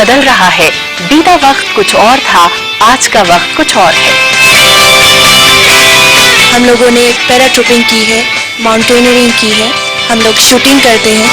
बदल रहा है। बीता वक्त कुछ और था, आज का वक्त कुछ और है। हम लोगों ने पैराट्रूपिंग की है, माउंटेनियरिंग की है, हम लोग शूटिंग करते हैं।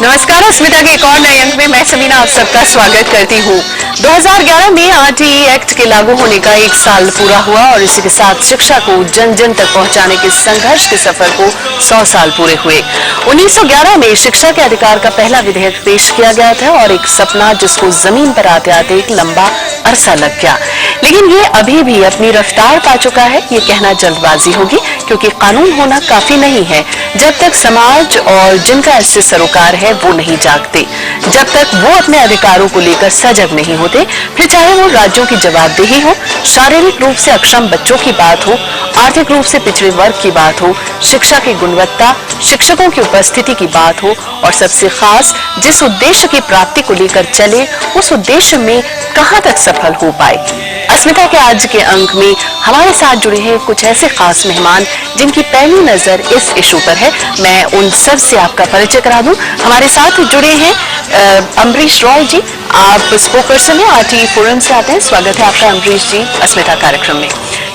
नमस्कार, अस्मिता के एक और नए अंक में मैं समीना आप सबका स्वागत करती हूँ। 2011 में आरटीई एक्ट के लागू होने का 1 साल पूरा हुआ और इसी के साथ शिक्षा को जन जन तक पहुंचाने के संघर्ष के सफर को 100 साल पूरे हुए। 1911 में शिक्षा के अधिकार का पहला विधेयक पेश किया गया था और एक सपना जिसको जमीन पर आते आते एक लंबा अरसा लग गया, लेकिन ये अभी भी अपनी रफ्तार पा चुका है। ये कहना जल्दबाजी होगी, क्योंकि कानून होना काफी नहीं है जब तक समाज और जिनका इससे सरोकार है वो नहीं जागते, जब तक वो अपने अधिकारों को लेकर सजग नहीं होते। फिर चाहे वो राज्यों की जवाबदेही हो, शारीरिक रूप से अक्षम बच्चों की बात हो, आर्थिक रूप से पिछड़े वर्ग की बात हो, शिक्षा की गुणवत्ता, शिक्षकों की उपस्थिति की बात हो, और सबसे खास जिस उद्देश्य की प्राप्ति को लेकर चले उस उद्देश्य में कहां तक सफल हो पाए। अस्मिता के आज के अंक में हमारे साथ जुड़े हैं कुछ ऐसे खास मेहमान जिनकी पहली नजर इस इशू पर है। मैं उन सब से आपका परिचय करा दूं। हमारे साथ जुड़े हैं अमरीश रॉय जी, आप स्पोक पर्सन है, आरटीई फोरम से आते हैं। स्वागत है आपका अमरीश जी अस्मिता कार्यक्रम में।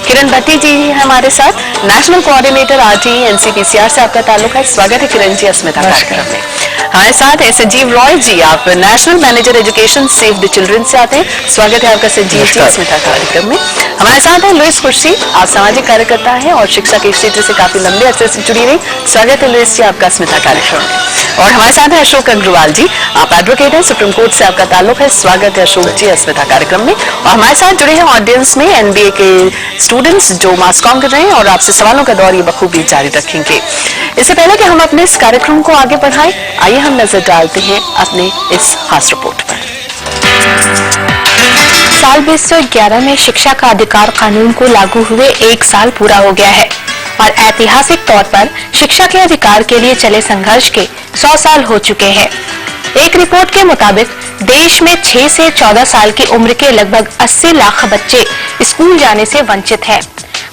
किरण भट्टी जी हैं हमारे साथ, नेशनल कोऑर्डिनेटर आरटीई एनसीपीसीआर से आपका ताल्लुक है। स्वागत है किरण जी अस्मिता कार्यक्रम में। हमारे साथ है संजीव रॉय जी, आप national manager education save the children से आते हैं। स्वागत है आपका संजीव जी अस्मिता कार्यक्रम में। हमारे साथ है लुइस खुर्शी, आप सामाजिक कार्यकर्ता हैं और शिक्षा के क्षेत्र से काफी लंबे अरसे से जुड़ी रही। स्वागत है लुइस जी आपका अस्मिता कार्यक्रम में। और हमारे साथ है अशोक अग्रवाल जी, आप एडवोकेट हैं, सुप्रीम कोर्ट से आपका ताल्लुक है। स्वागत है अशोक जी अस्मिता कार्यक्रम में। और हमारे साथ जुड़े हैं ऑडियंस में एनबीए के स्टूडेंट्स जो मास कॉम कर रहे हैं और आपसे सवालों का दौर ये बखूबी जारी रखेंगे। इससे पहले कि हम अपने इस कार्यक्रम को आगे बढ़ाएं, आइए हम नजर डालते हैं अपने इस खास रिपोर्ट पर। साल 2011 में शिक्षा का अधिकार कानून को लागू हुए 1 साल पूरा हो गया है और ऐतिहासिक तौर पर शिक्षा के अधिकार के लिए चले संघर्ष के 100 साल हो चुके हैं। एक रिपोर्ट के मुताबिक देश में 6 से 14 साल की उम्र के लगभग 80 लाख बच्चे स्कूल जाने से वंचित हैं।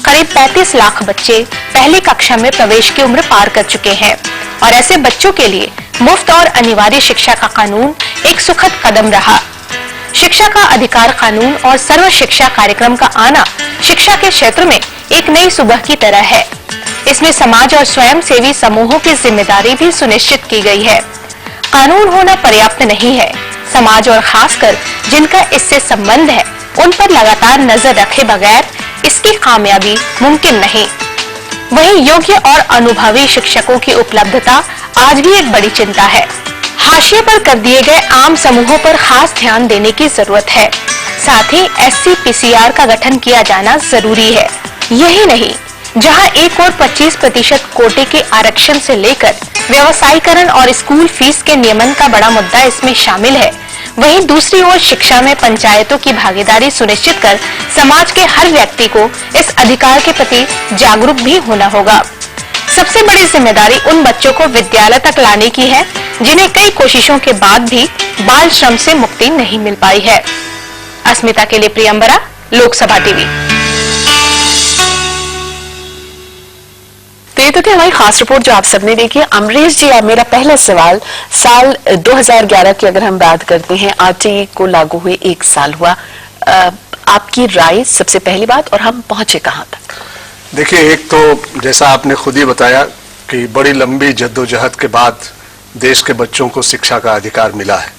करीब 35 लाख बच्चे पहली कक्षा में प्रवेश की उम्र पार कर चुके हैं और ऐसे बच्चों के लिए मुफ्त और अनिवार्य शिक्षा का कानून एक सुखद कदम रहा। शिक्षा का अधिकार कानून और सर्व शिक्षा कार्यक्रम का आना शिक्षा के क्षेत्र में एक नई सुबह की तरह है। इसमें समाज और स्वयंसेवी समूहों की जिम्मेदारी भी सुनिश्चित की गई है। कानून होना पर्याप्त नहीं है, समाज और खासकर जिनका इससे संबंध है उन पर लगातार नजर रखे बगैर इसकी कामयाबी मुमकिन नहीं। वहीं योग्य और अनुभवी शिक्षकों की उपलब्धता आज भी एक बड़ी चिंता है। हाशिए पर कर दिए गए आम समूहों पर खास ध्यान देने की जरूरत है। साथ ही SCPCR का गठन किया जाना जरूरी है। यही नहीं, जहां एक और 25% कोटे के आरक्षण से लेकर व्यवसायीकरण और स्कूल फीस के नियमन का बड़ा मुद्दा इसमें शामिल है, वहीं दूसरी ओर शिक्षा में पंचायतों की भागीदारी सुनिश्चित कर समाज के हर व्यक्ति को इस अधिकार के प्रति जागरूक भी होना होगा। सबसे बड़ी जिम्मेदारी उन बच्चों को विद्यालय तक लाने की है जिन्हें कई कोशिशों के बाद भी बाल श्रम से मुक्ति नहीं मिल पाई है। अस्मिता के लिए प्रियंबरा, लोकसभा टीवी। तो ये तो थी हमारी खास रिपोर्ट जो आप सबने देखी है। अमरीश जी, अब मेरा पहला सवाल, साल 2011 की अगर हम बात करते हैं, आरटीई को लागू हुए 1 साल हुआ, आपकी राय सबसे पहली बात, और हम पहुंचे कहां तक? देखिए, एक तो जैसा आपने खुद ही बताया कि बड़ी लंबी जद्दोजहद के बाद देश के बच्चों को शिक्षा का अधिकार मिला है।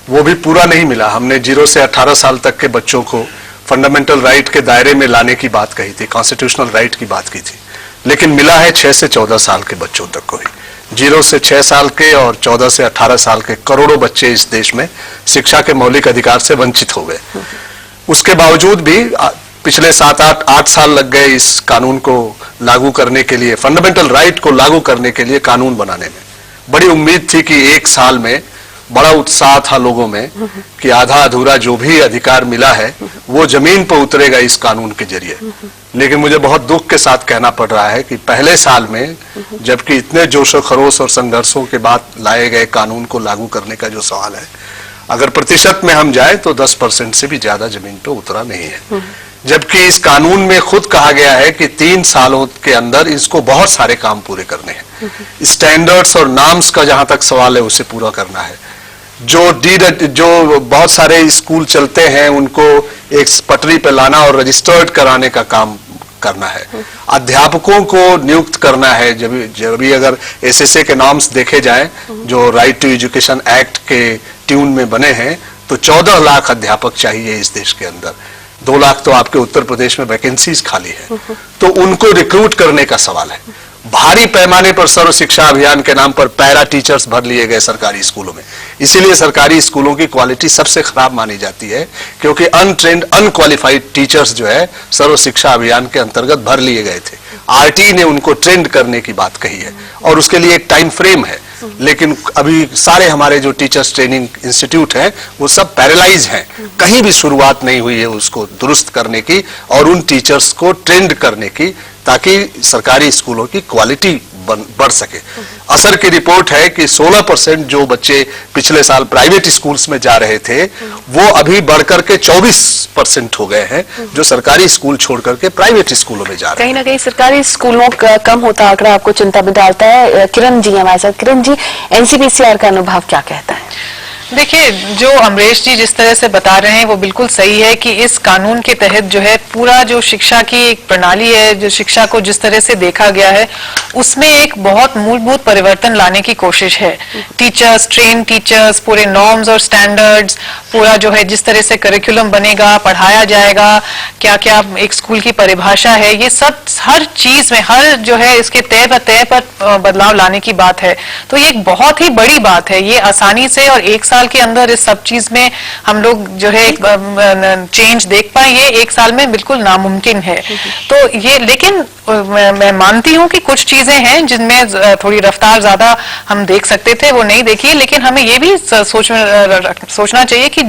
वो भी पूरा नहीं मिला। हमने 0 से 18 साल तक के बच्चों को फंडामेंटल राइट के दायरे में लाने की बात कही थी, कॉन्स्टिट्यूशनल राइट की बात की थी, लेकिन मिला है 6 से 14 साल के बच्चों तक को ही। 0 से 6 साल के और 14 से 18 साल के करोड़ों बच्चे इस देश में शिक्षा के मौलिक अधिकार से वंचित हो गए। उसके बावजूद भी पिछले 7-8 साल लग गए इस कानून को लागू करने के लिए, फंडामेंटल राइट को लागू करने के लिए कानून बनाने में। बड़ी उम्मीद थी कि 1 साल में, बड़ा उत्साह था लोगों में कि आधा अधूरा जो भी अधिकार मिला है वो जमीन पर उतरेगा इस कानून के जरिए। लेकिन मुझे बहुत दुख के साथ कहना पड़ रहा है कि पहले साल में, जबकि इतने जोशो खरोश और संघर्षों के बाद लाए गए कानून को लागू करने का जो सवाल है, अगर प्रतिशत में हम जाए तो 10% से भी ज्यादा जमीन पे उतरा नहीं है। जबकि इस कानून में खुद कहा गया है कि 3 सालों के अंदर इसको बहुत सारे काम पूरे करने हैं। स्टैंडर्ड्स और नॉर्म्स का जहां तक सवाल है उसे पूरा करना है। जो बहुत सारे स्कूल चलते हैं उनको एक पटरी पे लाना और रजिस्टर्ड कराने का काम करना है। अध्यापकों को नियुक्त करना है। जब भी अगर एसएसए के नॉर्म्स देखे जाएं जो राइट टू एजुकेशन एक्ट के ट्यून में बने हैं तो 14 लाख अध्यापक चाहिए इस देश के अंदर। 2 लाख तो आपके उत्तर प्रदेश में वैकेंसीज खाली है, तो उनको रिक्रूट करने का सवाल है। भारी पैमाने पर सर्व शिक्षा अभियान के नाम पर पैरा टीचर्स भर लिए गए सरकारी स्कूलों में। इसीलिए सरकारी स्कूलों की क्वालिटी सबसे खराब मानी जाती है, क्योंकि अनट्रेंड अनक्वालिफाइड टीचर्स जो है सर्व शिक्षा अभियान के अंतर्गत भर लिए गए थे। आरटी ने उनको ट्रेंड करने की बात कही है और उसके लिए एक टाइम फ्रेम है, लेकिन अभी सारे हमारे जो टीचर्स ट्रेनिंग इंस्टीट्यूट हैं वो सब पैरालाइज हैं। कहीं भी शुरुआत नहीं हुई है उसको दुरुस्त करने की और उन टीचर्स को ट्रेंड करने की, ताकि सरकारी स्कूलों की क्वालिटी बढ़ सके। असर की रिपोर्ट है कि 16% जो बच्चे पिछले साल प्राइवेट स्कूल्स में जा रहे थे वो अभी बढ़कर के 24% हो गए हैं जो सरकारी स्कूल छोड़ करके प्राइवेट स्कूलों में जा रहे हैं। कहीं ना कहीं सरकारी स्कूलों का कम होता आंकड़ा आपको चिंता में डालता है। किरण जी हमारे साथ। किरण जी, एनसीपीसीआर का अनुभव क्या कहता है? देखिए, जो अमरीश जी जिस तरह से बता रहे हैं वो बिल्कुल सही है कि इस कानून के तहत जो है पूरा जो शिक्षा की एक प्रणाली है, जो शिक्षा को जिस तरह से देखा गया है उसमें एक बहुत मूलभूत परिवर्तन लाने की कोशिश है। टीचर्स, ट्रेन टीचर्स, पूरे नॉर्म्स और स्टैंडर्ड्स, पूरा जो है जिस तरह से करिकुलम बनेगा, पढ़ाया जाएगा, क्या क्या एक स्कूल की परिभाषा है, ये सब हर चीज में हर जो है इसके तय पर बदलाव लाने की बात है। तो ये एक बहुत ही बड़ी बात है। ये आसानी से और एक साल के अंदर इस सब चीज में हम लोग जो है चेंज देख पाए, ये एक साल में बिल्कुल नामुमकिन है। तो ये, लेकिन मैं मानती हूँ कि कुछ चीजें हैं जिनमें थोड़ी रफ्तार ज्यादा हम देख सकते थे, वो नहीं देखी। लेकिन हमें ये भी सोचना चाहिए कि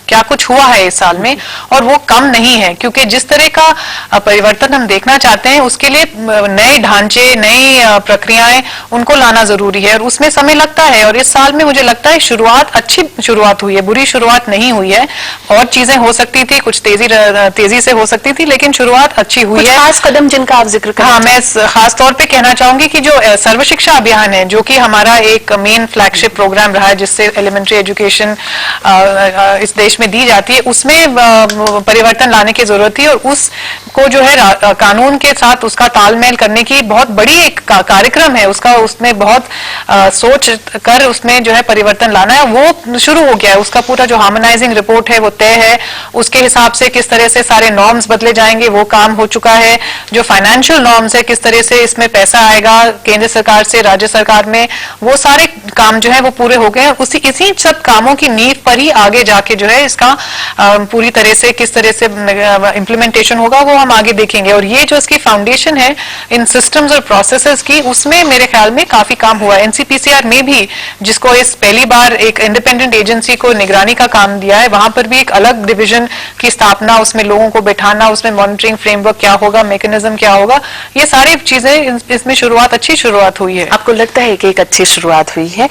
क्या कुछ हुआ है इस साल में और वो कम नहीं है, क्योंकि जिस तरह का परिवर्तन हम देखना चाहते हैं उसके लिए नए ढांचे, नई प्रक्रियाएं उनको लाना जरूरी है और उसमें समय लगता है। और इस साल में मुझे लगता है शुरुआत अच्छी शुरुआत हुई है, बुरी शुरुआत नहीं हुई है। और चीजें हो सकती थी, कुछ तेजी से हो सकती थी, लेकिन शुरुआत अच्छी हुई है। खास कदम जिनका आप जिक्र कर, हाँ, मैं खास तौर पे कहना चाहूंगी कि जो सर्व शिक्षा अभियान है, जो कि हमारा एक मेन फ्लैगशिप प्रोग्राम रहा है, जिससे एलिमेंट्री एजुकेशन इस देश में दी जाती है, उसमें परिवर्तन लाने की जरूरत थी। और उसको जो है कानून के साथ उसका तालमेल करने की बहुत बड़ी एक कार्यक्रम है उसका, उसमें बहुत सोच कर उसमें जो है परिवर्तन लाना है, वो शुरू हो गया है। उसका पूरा जो हार्मोनाइजिंग रिपोर्ट है वो तय है, उसके हिसाब से किस तरह से सारे नॉर्म्स बदले जाएंगे वो काम हो चुका है। जो फाइनेंशियल नॉर्म्स है, किस तरह से इसमें पैसा आएगा केंद्र सरकार से राज्य सरकार में, वो सारे काम जो है वो पूरे हो गए हैं। इसी सब कामों की नींव पर ही आगे जाके जो है इसका पूरी तरह से किस तरह से इम्प्लीमेंटेशन होगा वो हम आगे देखेंगे। और ये जो इसकी फाउंडेशन है इन सिस्टम्स और प्रोसेसेस की, उसमें मेरे ख्याल में काफी काम हुआ है। एनसीपीसीआर में भी, जिसको इस पहली बार एक इंडिपेंडेंट एजेंसी को निगरानी का काम दिया है, वहां पर भी एक अलग डिवीजन की स्थापना, उसमें लोगों को बैठाना, उसमें मॉनिटरिंग फ्रेमवर्क क्या होगा, मैकेनिज्म क्या होगा, ये सारी चीजें इसमें अच्छी शुरुआत हुई है। आपको लगता है कि एक अच्छी शुरुआत हुई है?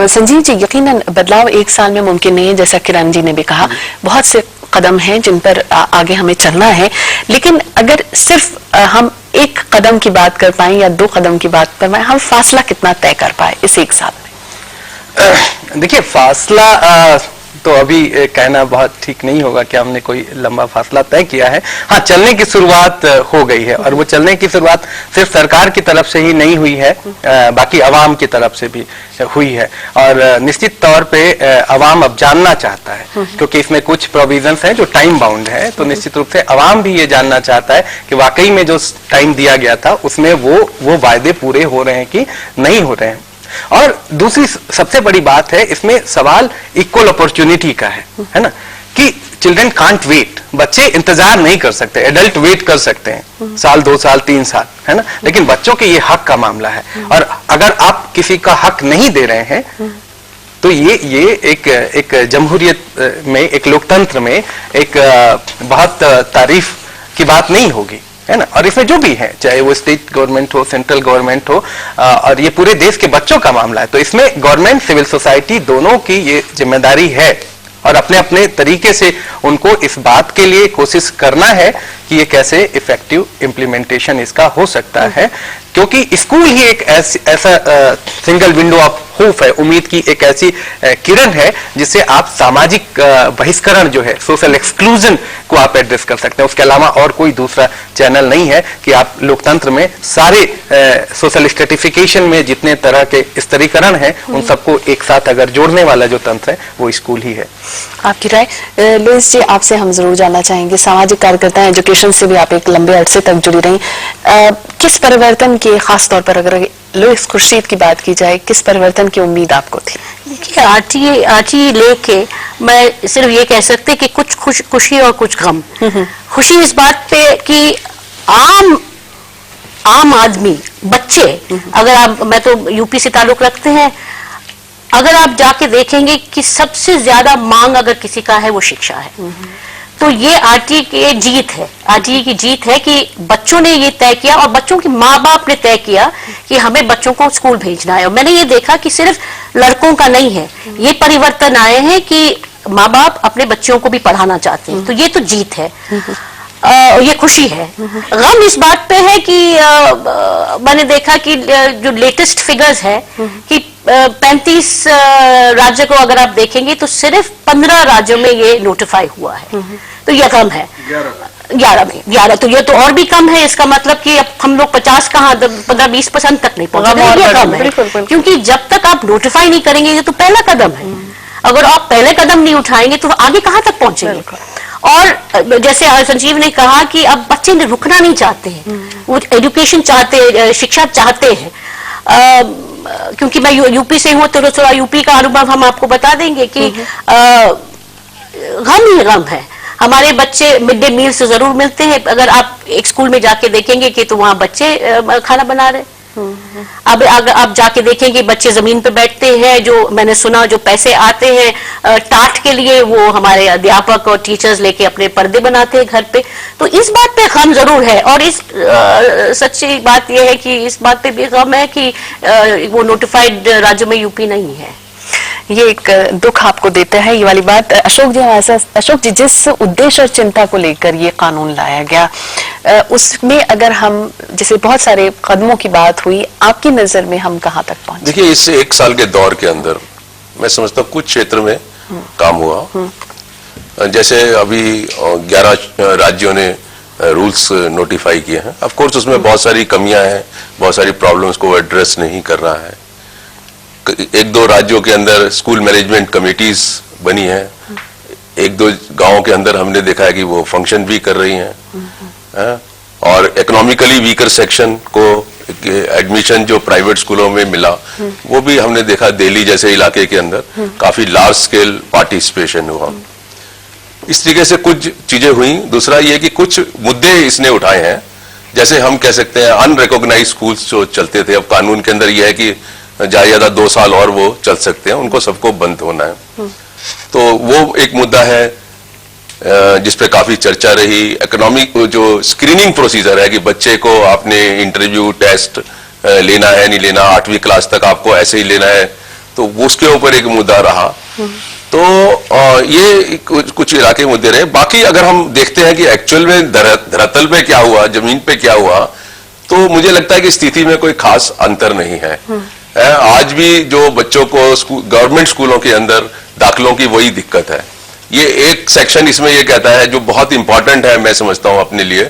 संजीव जी, यकीनन बदलाव एक साल में मुमकिन नहीं है, जैसा किरण जी ने भी कहा, बहुत से कदम हैं जिन पर आगे हमें चलना है। लेकिन अगर सिर्फ हम एक कदम की बात कर पाए या 2 कदम की बात कर पाए, हम फासला कितना तय कर पाए इस एक साल में? देखिए, फासला तो अभी कहना बहुत ठीक नहीं होगा कि हमने कोई लंबा फासला तय किया है। हाँ, चलने की शुरुआत हो गई है और वो चलने की शुरुआत सिर्फ सरकार की तरफ से ही नहीं हुई है, बाकी अवाम की तरफ से भी हुई है। और निश्चित तौर पे अवाम अब जानना चाहता है, क्योंकि इसमें कुछ प्रोविजंस हैं जो टाइम बाउंड है, तो निश्चित रूप से अवाम भी ये जानना चाहता है कि वाकई में जो टाइम दिया गया था उसमें वो वायदे पूरे हो रहे हैं कि नहीं हो रहे हैं। और दूसरी सबसे बड़ी बात है इसमें सवाल इक्वल अपॉर्चुनिटी का है ना, कि चिल्ड्रन कांट वेट, बच्चे इंतजार नहीं कर सकते। एडल्ट वेट कर सकते हैं साल, 2 साल, 3 साल, है ना, लेकिन बच्चों के ये हक का मामला है। और अगर आप किसी का हक नहीं दे रहे हैं तो ये एक जमहूरियत में, एक लोकतंत्र में एक बहुत तारीफ की बात नहीं होगी, है ना। और इसमें जो भी है, चाहे वो स्टेट गवर्नमेंट हो, सेंट्रल गवर्नमेंट हो, और ये पूरे देश के बच्चों का मामला है, तो इसमें गवर्नमेंट, सिविल सोसाइटी दोनों की ये जिम्मेदारी है। और अपने अपने तरीके से उनको इस बात के लिए कोशिश करना है कि ये कैसे इफेक्टिव इम्प्लीमेंटेशन इसका हो सकता है, क्योंकि स्कूल ही एक ऐसा सिंगल विंडो ऑफ होप है, उम्मीद की एक ऐसी किरण है जिससे आप सामाजिक बहिष्करण जो है, सोशल एक्सक्लूजन को आप एड्रेस कर सकते हैं। उसके अलावा और कोई दूसरा चैनल नहीं है कि आप लोकतंत्र में सारे सोशल स्ट्रेटिफिकेशन में जितने तरह के स्तरीकरण हैं उन सबको एक साथ अगर जोड़ने वाला जो तंत्र है वो स्कूल ही है। आपकी राय लुइस जी, आपसे हम जरूर जानना चाहेंगे, सामाजिक कार्यकर्ता एजुकेशन से भी आप एक लंबे अरसे तक जुड़ी रही, किस परिवर्तन की, खास तौर पर अगर लुइस खुर्शीद की बात की जाए, किस परिवर्तन की उम्मीद आपको थी? देखिए, आरटी लेके मैं सिर्फ ये कह सकते कि कुछ खुशी और कुछ गम। खुशी इस बात पे कि आम आदमी, बच्चे, अगर आप, मैं तो यूपी से ताल्लुक रखते हैं, अगर आप जाके देखेंगे कि सबसे ज्यादा मांग अगर किसी का है वो शिक्षा है। तो ये आरटीए की जीत है, आरटीए की जीत है कि बच्चों ने ये तय किया और बच्चों के माँ बाप ने तय किया कि हमें बच्चों को स्कूल भेजना है। और मैंने ये देखा कि सिर्फ लड़कों का नहीं है, ये परिवर्तन आए हैं कि माँ बाप अपने बच्चों को भी पढ़ाना चाहते हैं। तो ये तो जीत है, ये खुशी है। गम इस बात पे है कि मैंने देखा कि जो लेटेस्ट फिगर्स है कि 35 राज्य को अगर आप देखेंगे तो सिर्फ 15 राज्यों में ये नोटिफाई हुआ है। तो ये कम है, 11 तो ये तो और भी कम है। इसका मतलब कि अब हम लोग 50 कहाँ 15-20% तक नहीं पहुंचे, ये कम है। क्योंकि जब तक आप नोटिफाई नहीं करेंगे, ये तो पहला कदम है। अगर आप पहले कदम नहीं उठाएंगे तो आगे कहाँ तक पहुंचेंगे। और जैसे संजीव ने कहा कि अब बच्चे रुकना नहीं चाहते हैं, वो एजुकेशन चाहते हैं, शिक्षा चाहते हैं। क्योंकि मैं यूपी से हूँ तो थोड़ा यूपी का अनुभव हम आपको बता देंगे कि गम ही गम है। हमारे बच्चे मिड डे मील से जरूर मिलते हैं, अगर आप एक स्कूल में जाके देखेंगे कि तो वहाँ बच्चे खाना बना रहे। अब अगर आप जाके देखेंगे बच्चे जमीन पे बैठते हैं, जो मैंने सुना जो पैसे आते हैं टाट के लिए वो हमारे अध्यापक और टीचर्स लेके अपने पर्दे बनाते हैं घर पे। तो इस बात पे गम जरूर है। और इस सच्ची बात यह है कि इस बात पे भी गम है कि वो नोटिफाइड राज्यों में यूपी नहीं है। ये एक दुख आपको देता है ये वाली बात। अशोक जी हमारे साथ। अशोक जी, जिस उद्देश्य और चिंता को लेकर ये कानून लाया गया, उसमें अगर हम, जैसे बहुत सारे कदमों की बात हुई, आपकी नजर में हम कहाँ तक पहुंचे? देखिए, इस एक साल के दौर के अंदर मैं समझता हूँ कुछ क्षेत्र में काम हुआ। जैसे अभी 11 राज्यों ने रूल्स नोटिफाई किए हैं। ऑफ कोर्स उसमें बहुत सारी कमियां हैं, बहुत सारी प्रॉब्लम्स को एड्रेस नहीं कर रहा है। 1-2 राज्यों के अंदर स्कूल मैनेजमेंट कमेटीज बनी हैं। 1-2 गांवों के अंदर हमने देखा है कि वो फंक्शन भी कर रही हैं। और इकोनॉमिकली वीकर सेक्शन को एडमिशन जो प्राइवेट स्कूलों में मिला, वो भी हमने देखा दिल्ली जैसे इलाके के अंदर काफी लार्ज स्केल पार्टिसिपेशन हुआ। इस तरीके से कुछ चीजें हुई। दूसरा ये कि कुछ मुद्दे इसने उठाए हैं, जैसे हम कह सकते हैं अनरिकॉग्नाइज्ड स्कूल्स जो चलते थे, अब कानून के अंदर यह है कि ज्यादा 2 साल और वो चल सकते हैं, उनको सबको बंद होना है। तो वो एक मुद्दा है जिसपे काफी चर्चा रही। इकोनॉमिक जो स्क्रीनिंग प्रोसीजर है कि बच्चे को आपने इंटरव्यू टेस्ट लेना है नहीं लेना, 8वीं क्लास तक आपको ऐसे ही लेना है, तो उसके ऊपर एक मुद्दा रहा। तो ये कुछ इलाके मुद्दे रहे। बाकी अगर हम देखते हैं कि एक्चुअल में धरातल पे क्या हुआ, जमीन पे क्या हुआ, तो मुझे लगता है कि स्थिति में कोई खास अंतर नहीं है। आज भी जो बच्चों को गवर्नमेंट स्कूलों के अंदर दाखिलों की वही दिक्कत है। ये एक सेक्शन इसमें ये कहता है जो बहुत इंपॉर्टेंट है, मैं समझता हूं अपने लिए,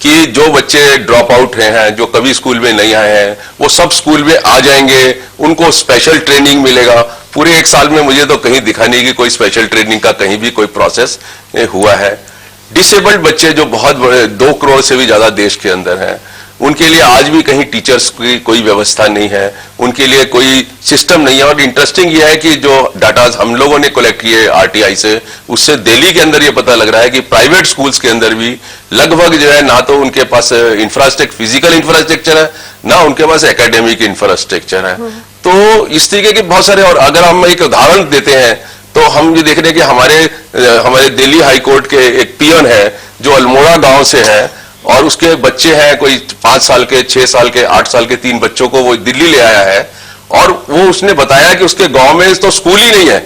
कि जो बच्चे ड्रॉप आउट हैं, जो कभी स्कूल में नहीं आए हैं, वो सब स्कूल में आ जाएंगे, उनको स्पेशल ट्रेनिंग मिलेगा। पूरे 1 साल में मुझे तो कहीं दिखा नहीं कि कोई स्पेशल ट्रेनिंग का कहीं भी कोई प्रोसेस हुआ है। डिसेबल्ड बच्चे जो बहुत बड़े 2 करोड़ से भी ज्यादा देश के अंदर हैं, उनके लिए आज भी कहीं टीचर्स की कोई व्यवस्था नहीं है, उनके लिए कोई सिस्टम नहीं है। और इंटरेस्टिंग ये है कि जो डाटा हम लोगों ने कलेक्ट किए आरटीआई से, उससे दिल्ली के अंदर ये पता लग रहा है कि प्राइवेट स्कूल्स के अंदर भी लगभग जो है ना तो उनके पास फिजिकल इंफ्रास्ट्रक्चर है, ना उनके पास एकेडमिक इंफ्रास्ट्रक्चर है। तो इस तरीके के बहुत सारे। और अगर हम एक उदाहरण देते हैं तो हम ये देख रहे हैं कि हमारे दिल्ली हाई कोर्ट के एक पियन है जो अल्मोड़ा गांव से है, और उसके बच्चे हैं कोई 5 साल के, 6 साल के, 8 साल के 3 बच्चों को वो दिल्ली ले आया है। और वो उसने बताया कि उसके गांव में तो स्कूल ही नहीं है,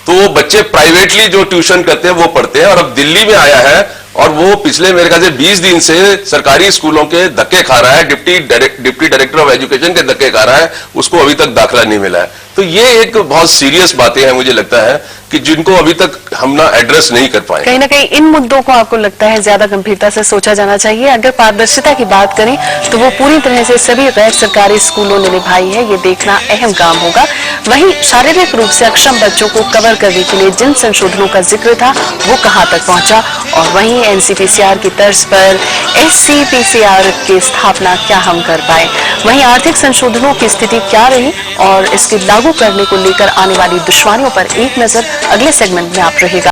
तो वो बच्चे प्राइवेटली जो ट्यूशन करते हैं वो पढ़ते हैं, और अब दिल्ली में आया है और वो पिछले मेरे ख्याल से 20 दिन से सरकारी स्कूलों के धक्के खा रहा है, डिप्टी डायरेक्टर ऑफ एजुकेशन के धक्के खा रहा है, उसको अभी तक दाखिला नहीं मिला है। तो ये एक बहुत सीरियस बातें हैं, मुझे लगता है कि जिनको अभी तक हम ना एड्रेस नहीं कर पाए। कहीं ना कहीं इन मुद्दों को आपको लगता है ज्यादा गंभीरता से सोचा जाना चाहिए। अगर पारदर्शिता की बात करें तो वो पूरी तरह से सभी गैर सरकारी स्कूलों ने निभाई है, ये देखना अहम काम होगा। वहीं शारीरिक रूप से अक्षम बच्चों को कवर करने के लिए जिन संशोधनों का जिक्र था वो कहां तक पहुंचा, और वहीं एनसीपीसीआर की तर्ज पर एससीपीसीआर की स्थापना क्या हम कर पाए, वहीं आर्थिक संशोधनों की स्थिति क्या रही और इसके लागू करने को लेकर आने वाली दुश्वारियों पर एक नजर अगले सेगमेंट में आप रहेगा।